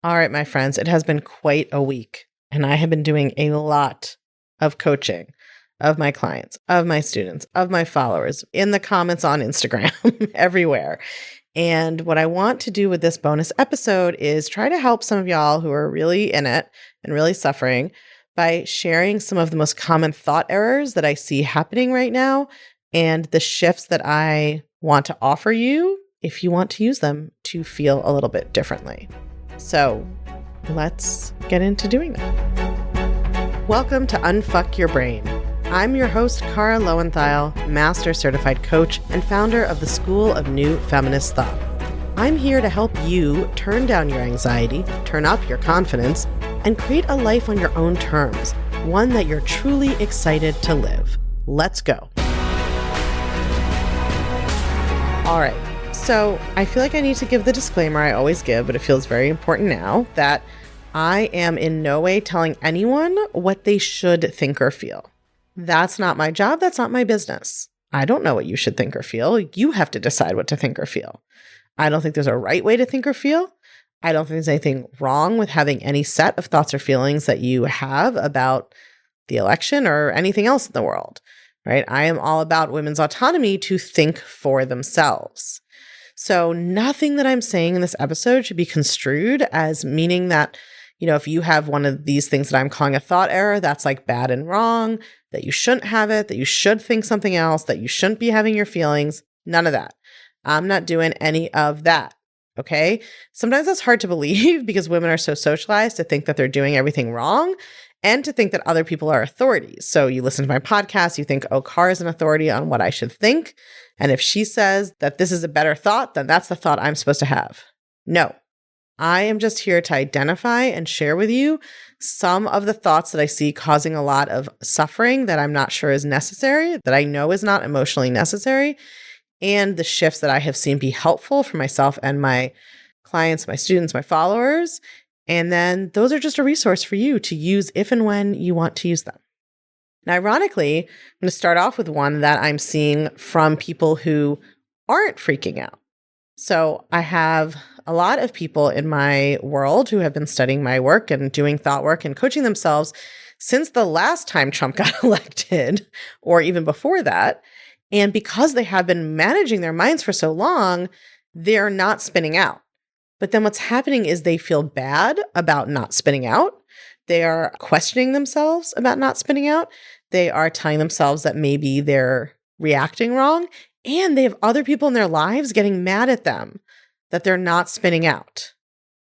All right, my friends, it has been quite a week, and I have been doing a lot of coaching of my clients, of my students, of my followers, in the comments on Instagram, everywhere. And what I want to do with this bonus episode is try to help some of y'all who are really in it and really suffering by sharing some of the most common thought errors that I see happening right now and the shifts that I want to offer you if you want to use them to feel a little bit differently. So let's get into doing that. Welcome to Unfuck Your Brain. I'm your host, Cara Lowenthal, Master Certified Coach and founder of the School of New Feminist Thought. I'm here to help you turn down your anxiety, turn up your confidence, and create a life on your own terms, one that you're truly excited to live. Let's go. All right. So I feel like I need to give the disclaimer I always give, but it feels very important now, that I am in no way telling anyone what they should think or feel. That's not my job. That's not my business. I don't know what you should think or feel. You have to decide what to think or feel. I don't think there's a right way to think or feel. I don't think there's anything wrong with having any set of thoughts or feelings that you have about the election or anything else in the world, right? I am all about women's autonomy to think for themselves. So nothing that I'm saying in this episode should be construed as meaning that, if you have one of these things that I'm calling a thought error, that's like bad and wrong, that you shouldn't have it, that you should think something else, that you shouldn't be having your feelings. None of that. I'm not doing any of that. Okay. Sometimes that's hard to believe because women are so socialized to think that they're doing everything wrong and to think that other people are authorities. So you listen to my podcast, you think, oh, Cara is an authority on what I should think. And if she says that this is a better thought, then that's the thought I'm supposed to have. No, I am just here to identify and share with you some of the thoughts that I see causing a lot of suffering that I'm not sure is necessary, that I know is not emotionally necessary, and the shifts that I have seen be helpful for myself and my clients, my students, my followers. And then those are just a resource for you to use if and when you want to use them. Now, ironically, I'm going to start off with one that I'm seeing from people who aren't freaking out. So I have a lot of people in my world who have been studying my work and doing thought work and coaching themselves since the last time Trump got elected, or even before that. And because they have been managing their minds for so long, they're not spinning out. But then what's happening is they feel bad about not spinning out. They are questioning themselves about not spinning out. They are telling themselves that maybe they're reacting wrong. And they have other people in their lives getting mad at them that they're not spinning out,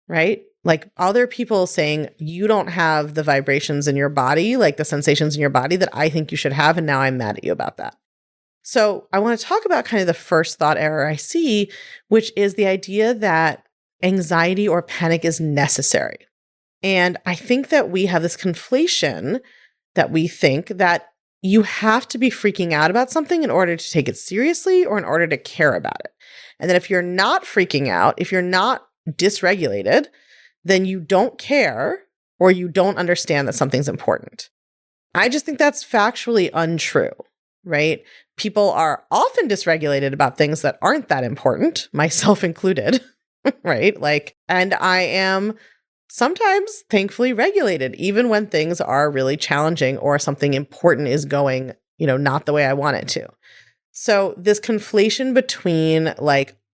right? Like other people saying, you don't have the vibrations in your body, like the sensations in your body that I think you should have. And now I'm mad at you about that. So I want to talk about kind of the first thought error I see, which is the idea that anxiety or panic is necessary. And I think that we have this conflation that we think that you have to be freaking out about something in order to take it seriously or in order to care about it. And that if you're not freaking out, if you're not dysregulated, then you don't care or you don't understand that something's important. I just think that's factually untrue, right? People are often dysregulated about things that aren't that important, myself included, right? And I am sometimes thankfully regulated, even when things are really challenging or something important is going, not the way I want it to. So this conflation between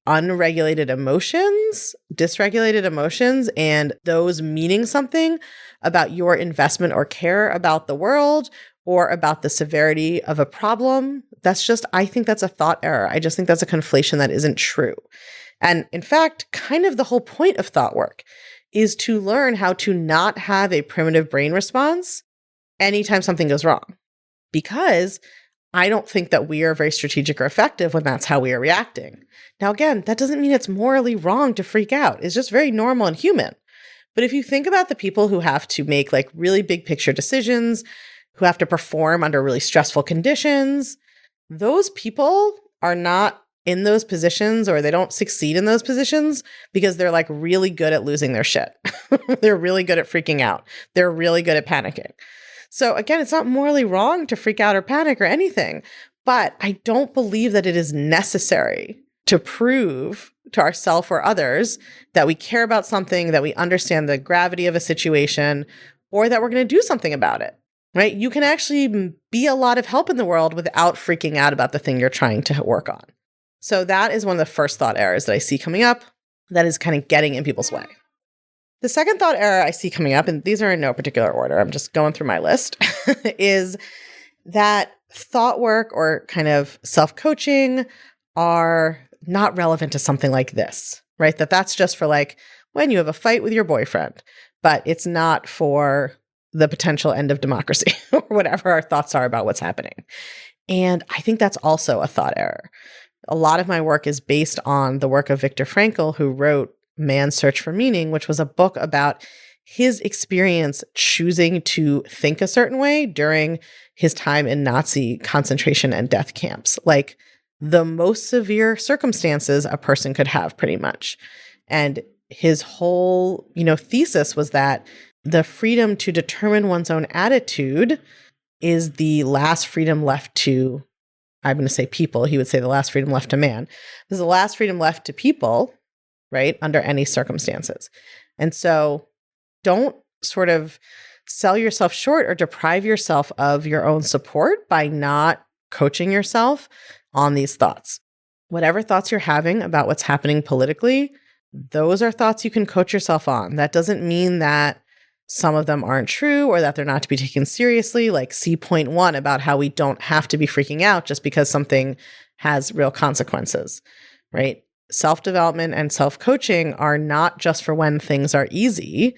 unregulated emotions, dysregulated emotions, and those meaning something about your investment or care about the world or about the severity of a problem, I think that's a thought error. I just think that's a conflation that isn't true. And in fact, kind of the whole point of thought work is to learn how to not have a primitive brain response anytime something goes wrong. Because I don't think that we are very strategic or effective when that's how we are reacting. Now, again, that doesn't mean it's morally wrong to freak out. It's just very normal and human. But if you think about the people who have to make really big picture decisions, who have to perform under really stressful conditions, those people are not in those positions, or they don't succeed in those positions because they're really good at losing their shit. They're really good at freaking out. They're really good at panicking. So again, it's not morally wrong to freak out or panic or anything, but I don't believe that it is necessary to prove to ourselves or others that we care about something, that we understand the gravity of a situation, or that we're going to do something about it, right? You can actually be a lot of help in the world without freaking out about the thing you're trying to work on. So that is one of the first thought errors that I see coming up that is kind of getting in people's way. The second thought error I see coming up, and these are in no particular order, I'm just going through my list, is that thought work or kind of self-coaching are not relevant to something like this, right? That's just for like when you have a fight with your boyfriend, but it's not for the potential end of democracy or whatever our thoughts are about what's happening. And I think that's also a thought error. A lot of my work is based on the work of Viktor Frankl, who wrote Man's Search for Meaning, which was a book about his experience choosing to think a certain way during his time in Nazi concentration and death camps, like the most severe circumstances a person could have, pretty much. And his whole, thesis was that the freedom to determine one's own attitude is the last freedom left to, I'm going to say people, he would say the last freedom left to man. This is the last freedom left to people, right, under any circumstances. And so don't sort of sell yourself short or deprive yourself of your own support by not coaching yourself on these thoughts. Whatever thoughts you're having about what's happening politically, those are thoughts you can coach yourself on. That doesn't mean that some of them aren't true or that they're not to be taken seriously, like see point 1 about how we don't have to be freaking out just because something has real consequences, right? Self-development and self-coaching are not just for when things are easy.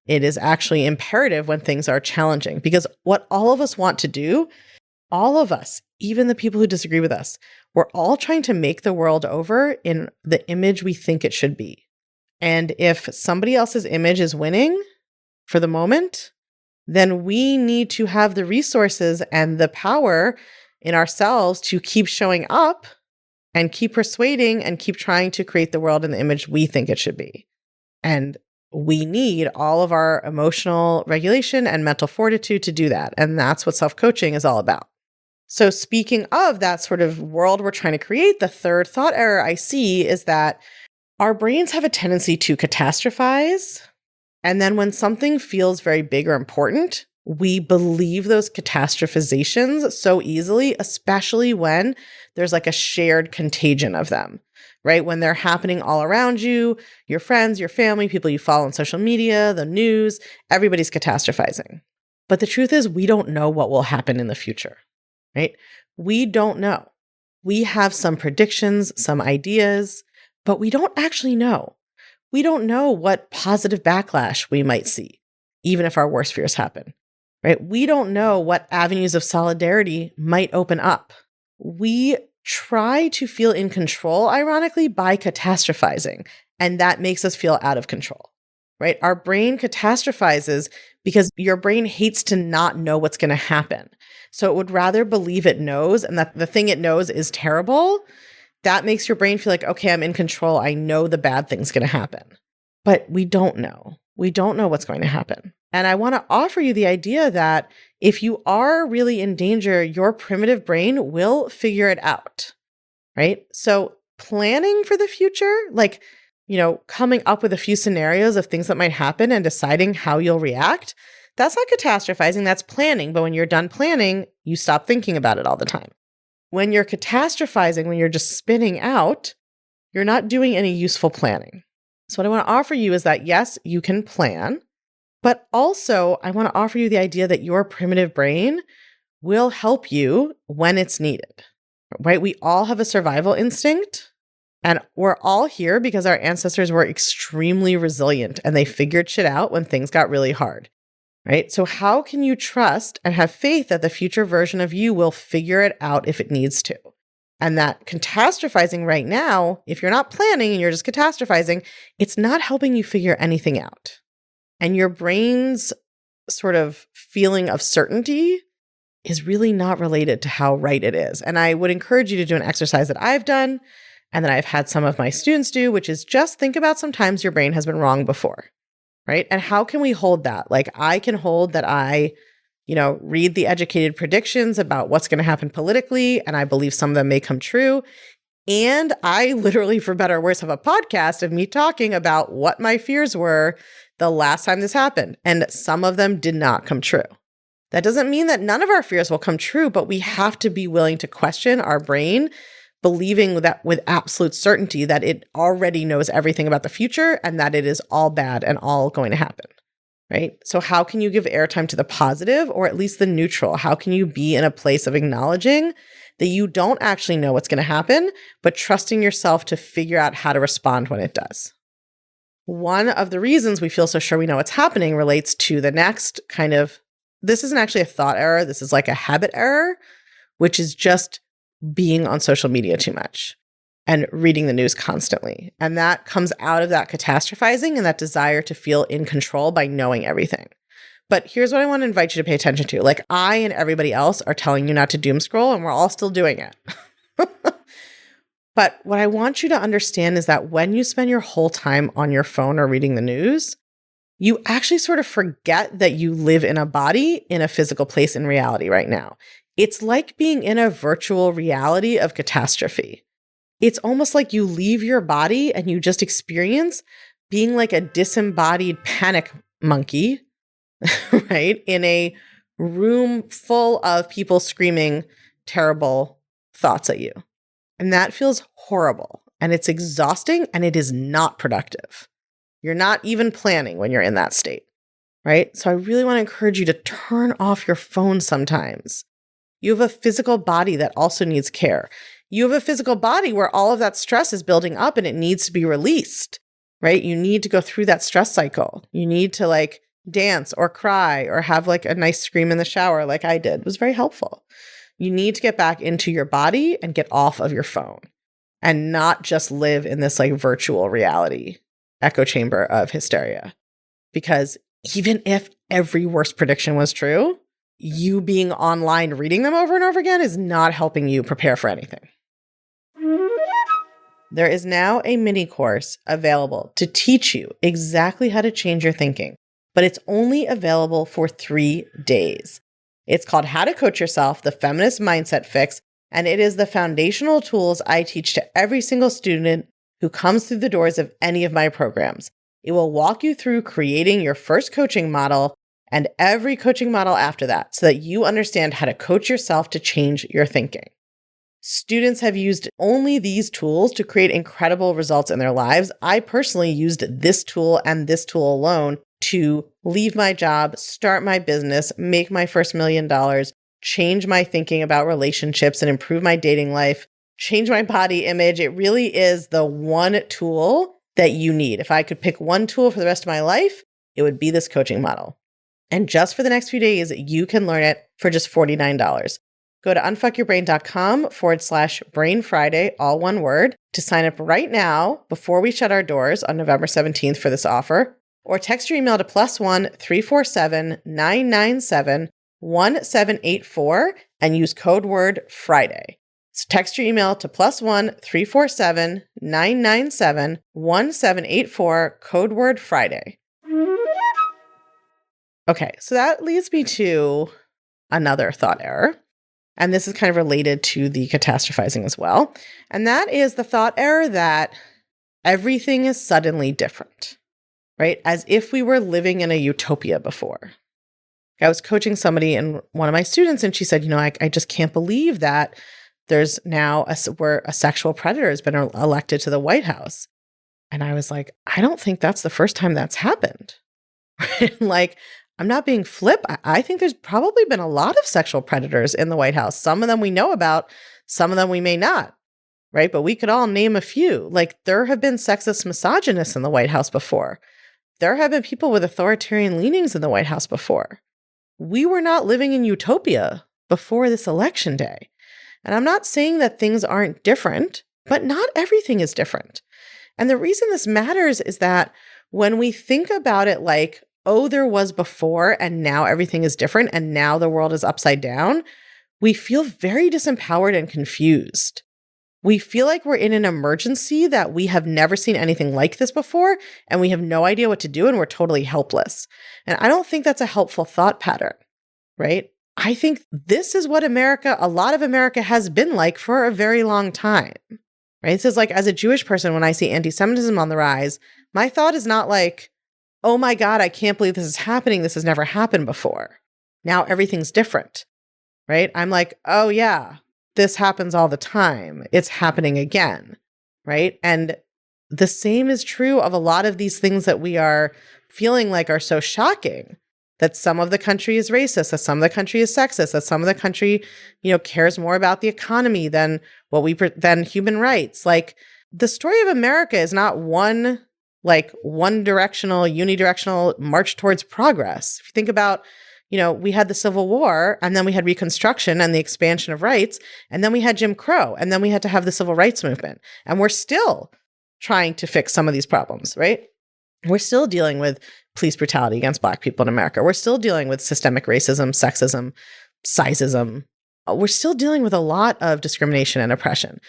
It is actually imperative when things are challenging, because what all of us want to do, all of us, even the people who disagree with us, we're all trying to make the world over in the image we think it should be. And if somebody else's image is winning for the moment, then we need to have the resources and the power in ourselves to keep showing up and keep persuading and keep trying to create the world in the image we think it should be. And we need all of our emotional regulation and mental fortitude to do that. And that's what self-coaching is all about. So speaking of that sort of world we're trying to create, the third thought error I see is that our brains have a tendency to catastrophize. And then when something feels very big or important, we believe those catastrophizations so easily, especially when there's like a shared contagion of them, right? When they're happening all around you, your friends, your family, people you follow on social media, the news, everybody's catastrophizing. But the truth is, we don't know what will happen in the future, right? We don't know. We have some predictions, some ideas, but we don't actually know. We don't know what positive backlash we might see, even if our worst fears happen, right? We don't know what avenues of solidarity might open up. We try to feel in control, ironically, by catastrophizing, and that makes us feel out of control, right? Our brain catastrophizes because your brain hates to not know what's going to happen. So it would rather believe it knows and that the thing it knows is terrible. That makes your brain feel like, okay, I'm in control. I know the bad thing's going to happen. But we don't know. We don't know what's going to happen. And I want to offer you the idea that if you are really in danger, your primitive brain will figure it out, right? So planning for the future, like, coming up with a few scenarios of things that might happen and deciding how you'll react, that's not catastrophizing, that's planning. But when you're done planning, you stop thinking about it all the time. When you're catastrophizing, when you're just spinning out, you're not doing any useful planning. So what I want to offer you is that, yes, you can plan, but also I want to offer you the idea that your primitive brain will help you when it's needed, right? We all have a survival instinct, and we're all here because our ancestors were extremely resilient and they figured shit out when things got really hard, right? So how can you trust and have faith that the future version of you will figure it out if it needs to? And that catastrophizing right now, if you're not planning and you're just catastrophizing, it's not helping you figure anything out. And your brain's sort of feeling of certainty is really not related to how right it is. And I would encourage you to do an exercise that I've done and that I've had some of my students do, which is just think about sometimes your brain has been wrong before, right? And how can we hold that? Like I can hold that I read the educated predictions about what's going to happen politically, and I believe some of them may come true, And I literally, for better or worse, have a podcast of me talking about what my fears were the last time this happened. And some of them did not come true. That doesn't mean that none of our fears will come true, but we have to be willing to question our brain, believing that with absolute certainty that it already knows everything about the future and that it is all bad and all going to happen. Right? So how can you give airtime to the positive or at least the neutral? How can you be in a place of acknowledging that you don't actually know what's going to happen, but trusting yourself to figure out how to respond when it does? One of the reasons we feel so sure we know what's happening relates to the next kind of, this isn't actually a thought error. This is like a habit error, which is just being on social media too much and reading the news constantly. And that comes out of that catastrophizing and that desire to feel in control by knowing everything. But here's what I want to invite you to pay attention to. Like, I and everybody else are telling you not to doom scroll, and we're all still doing it. But what I want you to understand is that when you spend your whole time on your phone or reading the news, you actually sort of forget that you live in a body in a physical place in reality right now. It's like being in a virtual reality of catastrophe. It's almost like you leave your body and you just experience being like a disembodied panic monkey, right? In a room full of people screaming terrible thoughts at you. And that feels horrible and it's exhausting and it is not productive. You're not even planning when you're in that state, right? So I really want to encourage you to turn off your phone sometimes. You have a physical body that also needs care. You have a physical body where all of that stress is building up and it needs to be released, right? You need to go through that stress cycle. You need to like dance or cry or have like a nice scream in the shower like I did. It was very helpful. You need to get back into your body and get off of your phone and not just live in this like virtual reality echo chamber of hysteria. Because even if every worst prediction was true, you being online reading them over and over again is not helping you prepare for anything. There is now a mini course available to teach you exactly how to change your thinking, but it's only available for 3 days. It's called How to Coach Yourself, the Feminist Mindset Fix, and it is the foundational tools I teach to every single student who comes through the doors of any of my programs. It will walk you through creating your first coaching model and every coaching model after that so that you understand how to coach yourself to change your thinking. Students have used only these tools to create incredible results in their lives. I personally used this tool and this tool alone to leave my job, start my business, make my first $1 million, change my thinking about relationships and improve my dating life, change my body image. It really is the one tool that you need. If I could pick one tool for the rest of my life, it would be this coaching model. And just for the next few days, you can learn it for just $49. Go to unfuckyourbrain.com/Brain Friday, all one word, to sign up right now before we shut our doors on November 17th for this offer, or text your email to +1 347 997 1784 and use code word Friday. So text your email to +1 347 997 1784, code word Friday. Okay, so that leads me to another thought error. And this is kind of related to the catastrophizing as well. And that is the thought error that everything is suddenly different, right? As if we were living in a utopia before. I was coaching somebody and one of my students, and she said, I just can't believe that there's now where a sexual predator has been elected to the White House. And I was like, I don't think that's the first time that's happened. Like, I'm not being flip. I think there's probably been a lot of sexual predators in the White House. Some of them we know about, some of them we may not, right? But we could all name a few. Like, there have been sexist misogynists in the White House before. There have been people with authoritarian leanings in the White House before. We were not living in utopia before this election day. And I'm not saying that things aren't different, but not everything is different. And the reason this matters is that when we think about it like, oh, there was before and now everything is different and now the world is upside down, we feel very disempowered and confused. We feel like we're in an emergency that we have never seen anything like this before and we have no idea what to do and we're totally helpless. And I don't think that's a helpful thought pattern, right? I think this is what a lot of America has been like for a very long time. right? This is like, as a Jewish person, when I see anti-Semitism on the rise, my thought is not like, oh my God, I can't believe this is happening. This has never happened before. Now everything's different, right? I'm like, oh yeah, this happens all the time. It's happening again, right? And the same is true of a lot of these things that we are feeling like are so shocking, that some of the country is racist, that some of the country is sexist, that some of the country, cares more about the economy than than human rights. Like, the story of America is not one directional, unidirectional march towards progress. If you think about, we had the Civil War, and then we had Reconstruction and the expansion of rights, and then we had Jim Crow, and then we had to have the Civil Rights Movement. And we're still trying to fix some of these problems, right? We're still dealing with police brutality against Black people in America. We're still dealing with systemic racism, sexism, sizeism. We're still dealing with a lot of discrimination and oppression.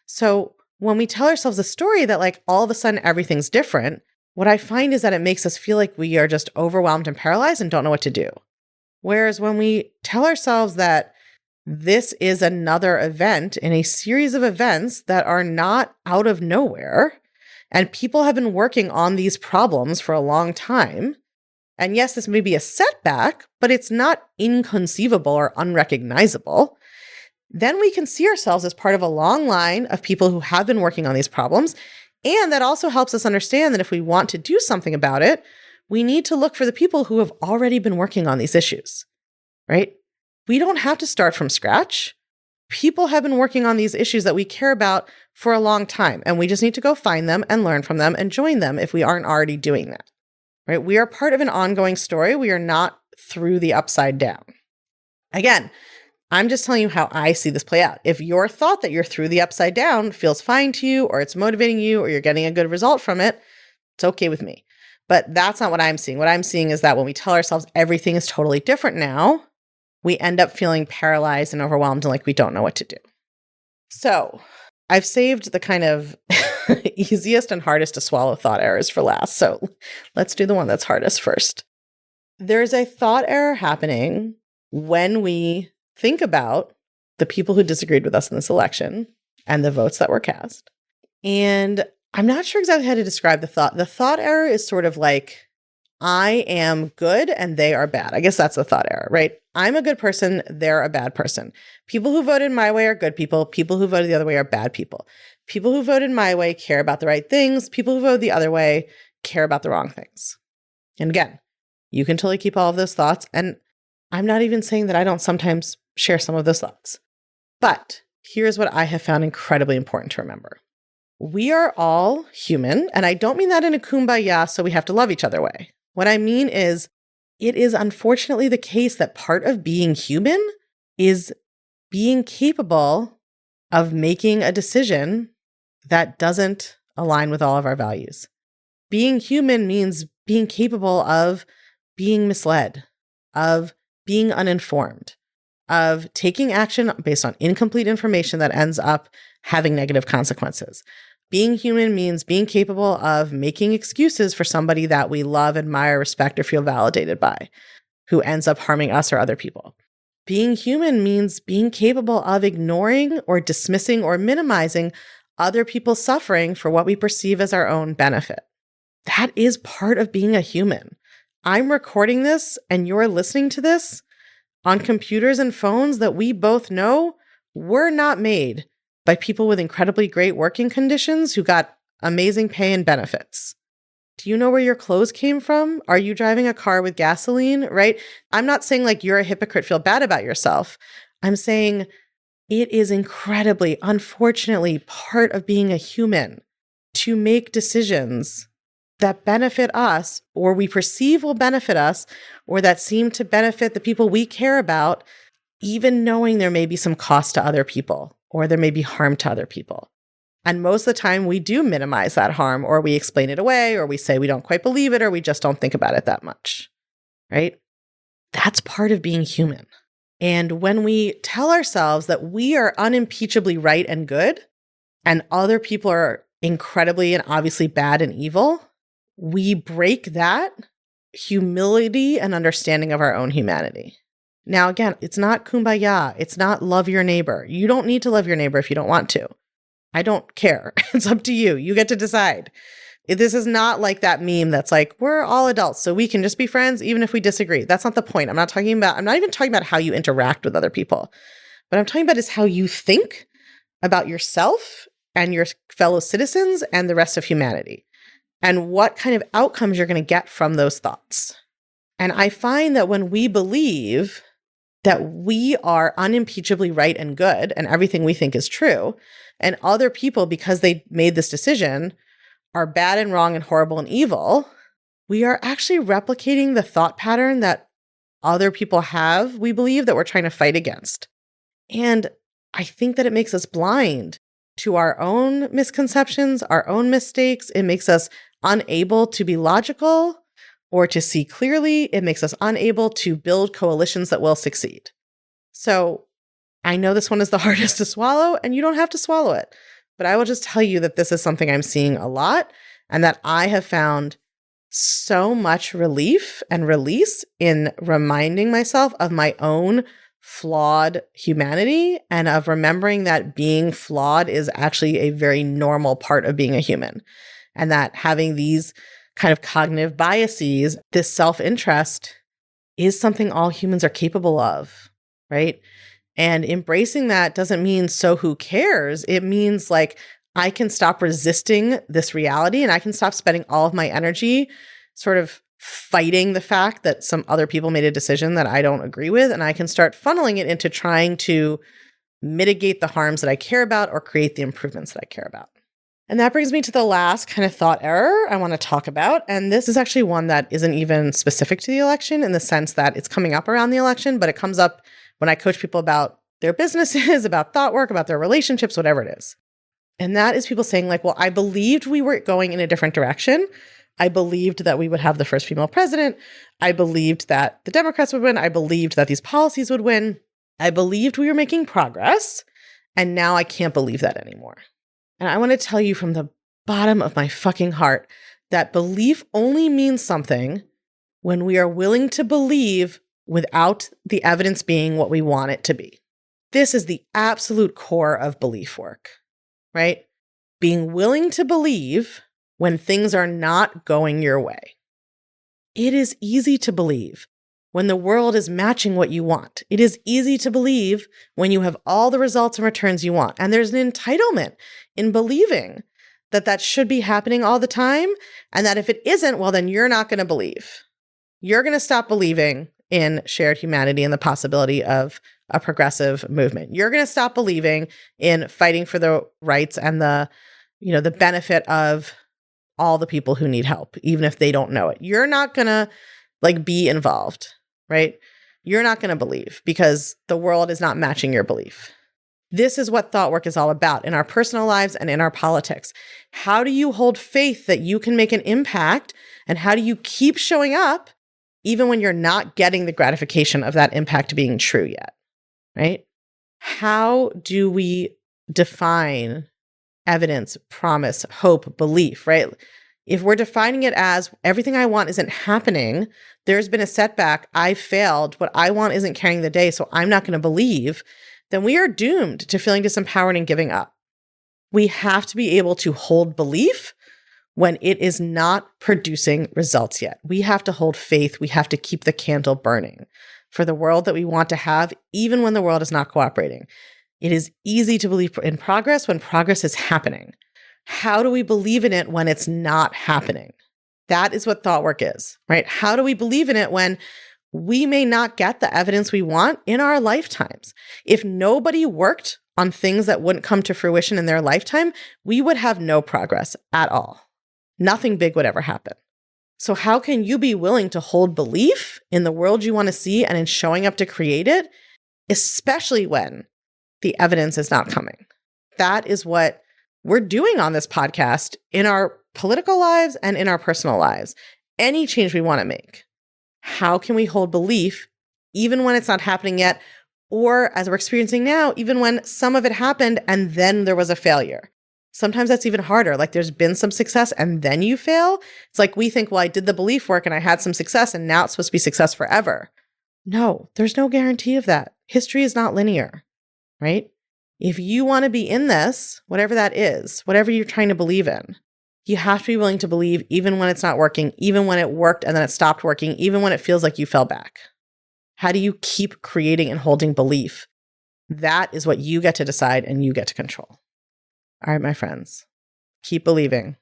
So when we tell ourselves a story that like all of a sudden everything's different, what I find is that it makes us feel like we are just overwhelmed and paralyzed and don't know what to do. Whereas when we tell ourselves that this is another event in a series of events that are not out of nowhere, and people have been working on these problems for a long time. And yes, this may be a setback, but it's not inconceivable or unrecognizable. Then we can see ourselves as part of a long line of people who have been working on these problems. And that also helps us understand that if we want to do something about it, we need to look for the people who have already been working on these issues, right? We don't have to start from scratch. People have been working on these issues that we care about for a long time, and we just need to go find them and learn from them and join them if we aren't already doing that, right? We are part of an ongoing story. We are not through the upside down. Again, I'm just telling you how I see this play out. If your thought that you're through the upside down feels fine to you, or it's motivating you, or you're getting a good result from it, it's okay with me. But that's not what I'm seeing. What I'm seeing is that when we tell ourselves everything is totally different now, we end up feeling paralyzed and overwhelmed and like we don't know what to do. So I've saved the kind of easiest and hardest to swallow thought errors for last. So let's do the one that's hardest first. There's a thought error happening when we think about the people who disagreed with us in this election and the votes that were cast. And I'm not sure exactly how to describe the thought. The thought error is sort of like, I am good and they are bad. I guess that's the thought error, right? I'm a good person, they're a bad person. People who voted my way are good people. People who voted the other way are bad people. People who voted my way care about the right things. People who voted the other way care about the wrong things. And again, you can totally keep all of those thoughts. And I'm not even saying that I don't sometimes share some of those thoughts. But here's what I have found incredibly important to remember. We are all human. And I don't mean that in a kumbaya, so we have to love each other way. What I mean is, it is unfortunately the case that part of being human is being capable of making a decision that doesn't align with all of our values. Being human means being capable of being misled, of being uninformed, of taking action based on incomplete information that ends up having negative consequences. Being human means being capable of making excuses for somebody that we love, admire, respect, or feel validated by, who ends up harming us or other people. Being human means being capable of ignoring or dismissing or minimizing other people's suffering for what we perceive as our own benefit. That is part of being a human. I'm recording this and you're listening to this on computers and phones that we both know were not made by people with incredibly great working conditions who got amazing pay and benefits. Do you know where your clothes came from? Are you driving a car with gasoline, right? I'm not saying like you're a hypocrite, feel bad about yourself. I'm saying it is incredibly, unfortunately, part of being a human to make decisions that benefit us or we perceive will benefit us or that seem to benefit the people we care about, even knowing there may be some cost to other people or there may be harm to other people. And most of the time we do minimize that harm, or we explain it away, or we say we don't quite believe it, or we just don't think about it that much, right? That's part of being human. And when we tell ourselves that we are unimpeachably right and good, and other people are incredibly and obviously bad and evil, we break that humility and understanding of our own humanity. Now, again, it's not kumbaya. It's not love your neighbor. You don't need to love your neighbor if you don't want to. I don't care. It's up to you. You get to decide. This is not like that meme that's like, we're all adults, so we can just be friends even if we disagree. That's not the point. I'm not even talking about how you interact with other people. What I'm talking about is how you think about yourself and your fellow citizens and the rest of humanity, and what kind of outcomes you're going to get from those thoughts. And I find that when we believe that we are unimpeachably right and good and everything we think is true, and other people, because they made this decision, are bad and wrong and horrible and evil, we are actually replicating the thought pattern that other people have, we believe, that we're trying to fight against. And I think that it makes us blind to our own misconceptions, our own mistakes. It makes us unable to be logical or to see clearly. It makes us unable to build coalitions that will succeed. So I know this one is the hardest to swallow, and you don't have to swallow it. But I will just tell you that this is something I'm seeing a lot, and that I have found so much relief and release in reminding myself of my own flawed humanity, and of remembering that being flawed is actually a very normal part of being a human. And that having these kind of cognitive biases, this self-interest, is something all humans are capable of, right? And embracing that doesn't mean, so who cares? It means like, I can stop resisting this reality, and I can stop spending all of my energy sort of fighting the fact that some other people made a decision that I don't agree with. And I can start funneling it into trying to mitigate the harms that I care about or create the improvements that I care about. And that brings me to the last kind of thought error I want to talk about. And this is actually one that isn't even specific to the election, in the sense that it's coming up around the election, but it comes up when I coach people about their businesses, about thought work, about their relationships, whatever it is. And that is people saying like, well, I believed we were going in a different direction. I believed that we would have the first female president. I believed that the Democrats would win. I believed that these policies would win. I believed we were making progress. And now I can't believe that anymore. And I want to tell you from the bottom of my fucking heart that belief only means something when we are willing to believe without the evidence being what we want it to be. This is the absolute core of belief work, right? Being willing to believe when things are not going your way. It is easy to believe when the world is matching what you want. It is easy to believe when you have all the results and returns you want. And there's an entitlement in believing that that should be happening all the time, and that if it isn't, well, then you're not going to believe. You're going to stop believing in shared humanity and the possibility of a progressive movement. You're going to stop believing in fighting for the rights and the benefit of all the people who need help, even if they don't know it. You're not going to be involved, right? You're not going to believe because the world is not matching your belief. This is what thought work is all about in our personal lives and in our politics. How do you hold faith that you can make an impact? And how do you keep showing up even when you're not getting the gratification of that impact being true yet, right? How do we define evidence, promise, hope, belief, right? If we're defining it as everything I want isn't happening, there's been a setback, I've failed, what I want isn't carrying the day, so I'm not going to believe, then we are doomed to feeling disempowered and giving up. We have to be able to hold belief when it is not producing results yet. We have to hold faith. We have to keep the candle burning for the world that we want to have, even when the world is not cooperating. It is easy to believe in progress when progress is happening. How do we believe in it when it's not happening? That is what thought work is, right? How do we believe in it when we may not get the evidence we want in our lifetimes? If nobody worked on things that wouldn't come to fruition in their lifetime, we would have no progress at all. Nothing big would ever happen. So how can you be willing to hold belief in the world you want to see and in showing up to create it, especially when the evidence is not coming? That is what we're doing on this podcast in our political lives and in our personal lives. Any change we want to make. How can we hold belief even when it's not happening yet? Or as we're experiencing now, even when some of it happened and then there was a failure. Sometimes that's even harder. Like there's been some success and then you fail. It's like we think, well, I did the belief work and I had some success and now it's supposed to be success forever. No, there's no guarantee of that. History is not linear, right? If you want to be in this, whatever that is, whatever you're trying to believe in, you have to be willing to believe even when it's not working, even when it worked and then it stopped working, even when it feels like you fell back. How do you keep creating and holding belief? That is what you get to decide and you get to control. All right, my friends, keep believing.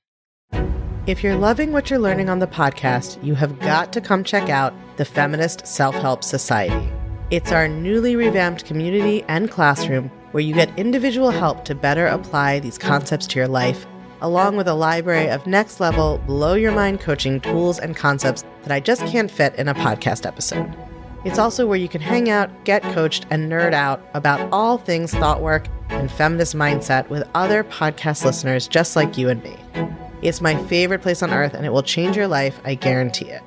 If you're loving what you're learning on the podcast, you have got to come check out the Feminist Self-Help Society. It's our newly revamped community and classroom where you get individual help to better apply these concepts to your life, along with a library of next-level, blow-your-mind coaching tools and concepts that I just can't fit in a podcast episode. It's also where you can hang out, get coached, and nerd out about all things thought work and feminist mindset with other podcast listeners just like you and me. It's my favorite place on earth, and it will change your life, I guarantee it.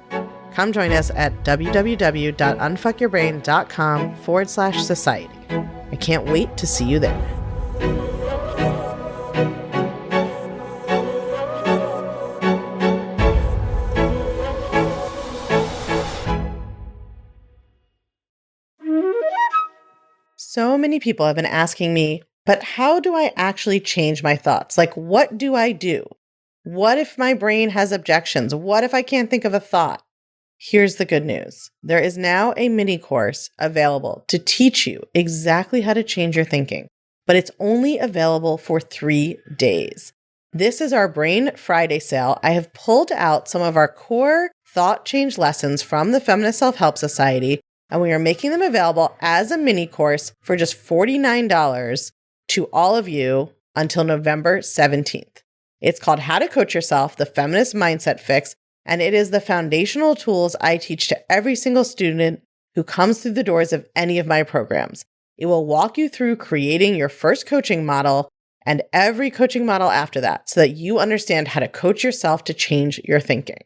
Come join us at www.unfuckyourbrain.com/society. I can't wait to see you there. So many people have been asking me, but how do I actually change my thoughts? Like, what do I do? What if my brain has objections? What if I can't think of a thought? Here's the good news. There is now a mini course available to teach you exactly how to change your thinking, but it's only available for 3 days. This is our Brain Friday sale. I have pulled out some of our core thought change lessons from the Feminist Self-Help Society, and we are making them available as a mini course for just $49 to all of you until November 17th. It's called How to Coach Yourself, the Feminist Mindset Fix, and it is the foundational tools I teach to every single student who comes through the doors of any of my programs. It will walk you through creating your first coaching model and every coaching model after that so that you understand how to coach yourself to change your thinking.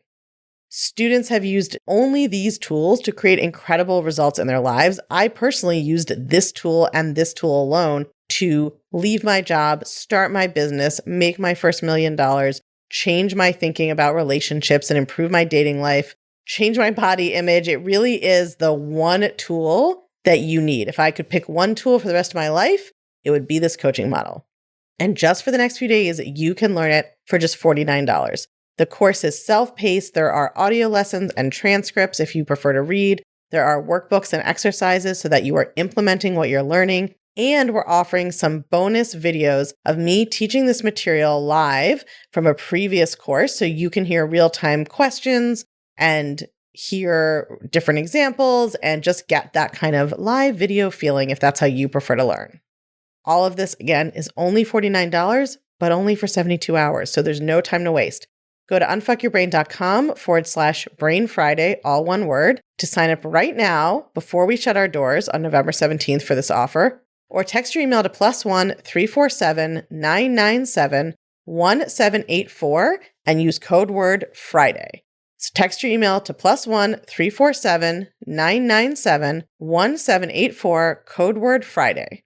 Students have used only these tools to create incredible results in their lives. I personally used this tool and this tool alone to leave my job, start my business, make my first $1 million, change my thinking about relationships and improve my dating life, change my body image. It really is the one tool that you need. If I could pick one tool for the rest of my life, it would be this coaching model. And just for the next few days, you can learn it for just $49. The course is self-paced. There are audio lessons and transcripts if you prefer to read. There are workbooks and exercises so that you are implementing what you're learning. And we're offering some bonus videos of me teaching this material live from a previous course so you can hear real-time questions and hear different examples and just get that kind of live video feeling if that's how you prefer to learn. All of this, again, is only $49, but only for 72 hours, so there's no time to waste. Go to unfuckyourbrain.com/Brain Friday, all one word, to sign up right now before we shut our doors on November 17th for this offer. Or text your email to +1 347 997 1784 and use code word Friday. So text your email to +1 347 997 1784, code word Friday.